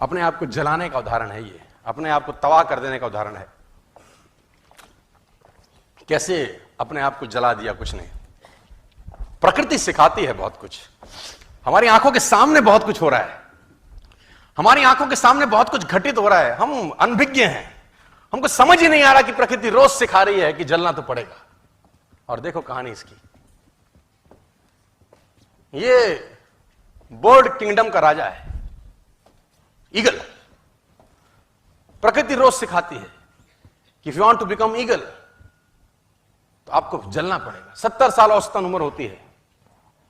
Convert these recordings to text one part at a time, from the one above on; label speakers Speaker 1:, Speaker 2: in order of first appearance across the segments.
Speaker 1: अपने आप को जलाने का उदाहरण है, ये अपने आप को तबाह कर देने का उदाहरण है। कैसे अपने आप को जला दिया, कुछ नहीं। प्रकृति सिखाती है बहुत कुछ। हमारी आंखों के सामने बहुत कुछ हो रहा है, हमारी आंखों के सामने बहुत कुछ घटित हो रहा है, हम अनभिज्ञ हैं, हमको समझ ही नहीं आ रहा कि प्रकृति रोज सिखा रही है कि जलना तो पड़ेगा। और देखो कहानी इसकी, ये बर्ड किंगडम का राजा है ईगल। प्रकृति रोज सिखाती है कि if you want to become eagle तो आपको जलना पड़ेगा। 70 साल औसतन उम्र होती है,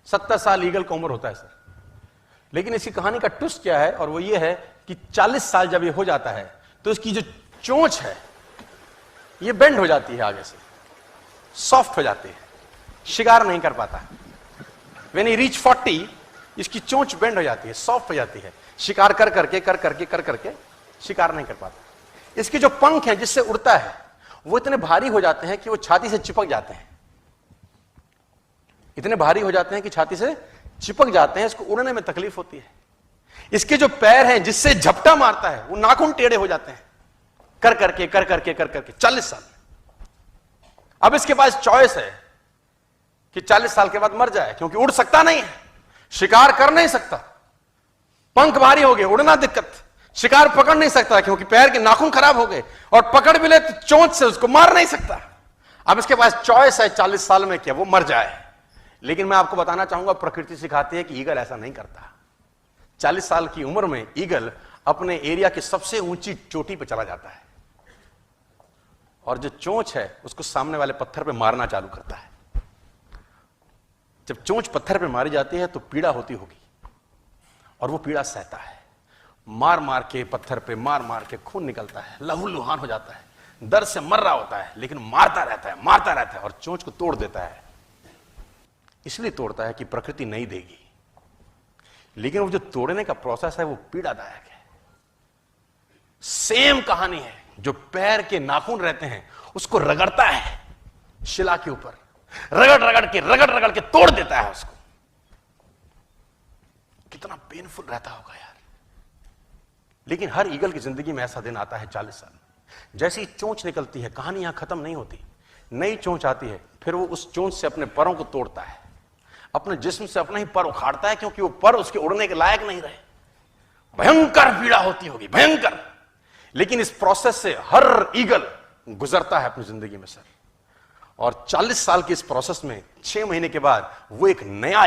Speaker 1: 70 साल ईगल का उम्र होता है सर। लेकिन इसकी कहानी का ट्विस्ट क्या है, और वो ये है कि 40 साल जब ये हो जाता है तो इसकी जो चोंच है ये बेंड हो जाती है, आगे से सॉफ्ट हो जाती है, शिकार नहीं कर पाता। व्हेन ही रीच 40 इसकी चोंच बेंड हो जाती है, सॉफ्ट हो जाती है, शिकार कर करके शिकार नहीं कर पाता। इसके जो पंख हैं जिससे उड़ता है वो इतने भारी हो जाते हैं कि वो छाती से चिपक जाते हैं, इतने भारी हो जाते हैं कि छाती से चिपक जाते हैं, इसको उड़ने में तकलीफ होती है। इसके जो पैर हैं जिससे झपटा मारता है वो नाखून टेढ़े हो जाते हैं, कर करके 40 साल। अब इसके पास चॉइस है कि 40 साल के बाद मर जाए, क्योंकि उड़ सकता नहीं है, शिकार कर नहीं सकता, पंख भारी हो गए, उड़ना दिक्कत, शिकार पकड़ नहीं सकता क्योंकि पैर के नाखून खराब हो गए, और पकड़ भी ले तो चोंच से उसको मार नहीं सकता। अब इसके पास चॉइस है 40 साल में क्या वो मर जाए। लेकिन मैं आपको बताना चाहूंगा, प्रकृति सिखाती है कि ईगल ऐसा नहीं करता। 40 साल की उम्र में ईगल अपने एरिया की सबसे ऊंची चोटी पर चला जाता है, और जो चोंच है उसको सामने वाले पत्थर पे मारना चालू करता है। जब चोंच पत्थर पे मारी जाती है तो पीड़ा होती होगी, और वो पीड़ा सहता है, मार मार के पत्थर पे मार के खून निकलता है, लहूलुहान हो जाता है, दर्द से मर रहा होता है, लेकिन मारता रहता है और चोंच को तोड़ देता है। इसलिए तोड़ता है कि प्रकृति नहीं देगी, लेकिन वो जो तोड़ने का प्रोसेस है वो पीड़ादायक है। सेम कहानी है, जो पैर के नाखून रहते हैं उसको रगड़ता है शिला के ऊपर, रगड़ के तोड़ देता है उसको। कितना पेनफुल रहता होगा यार। लेकिन हर ईगल की जिंदगी में ऐसा दिन आता है 40 साल। जैसे ही चोंच निकलती है, कहानी यहां खत्म नहीं होती, नई चोंच आती है, फिर वो उस चोंच से अपने परों को तोड़ता है, अपने जिस्म से अपना ही पर उखाड़ता है, क्योंकि वो पर उसके उड़ने के लायक नहीं रहे। भयंकर पीड़ा होती होगी, भयंकर। लेकिन इस प्रोसेस से हर ईगल गुजरता है अपनी जिंदगी में सर। और 40 साल के इस प्रोसेस में 6 महीने के बाद वो एक नया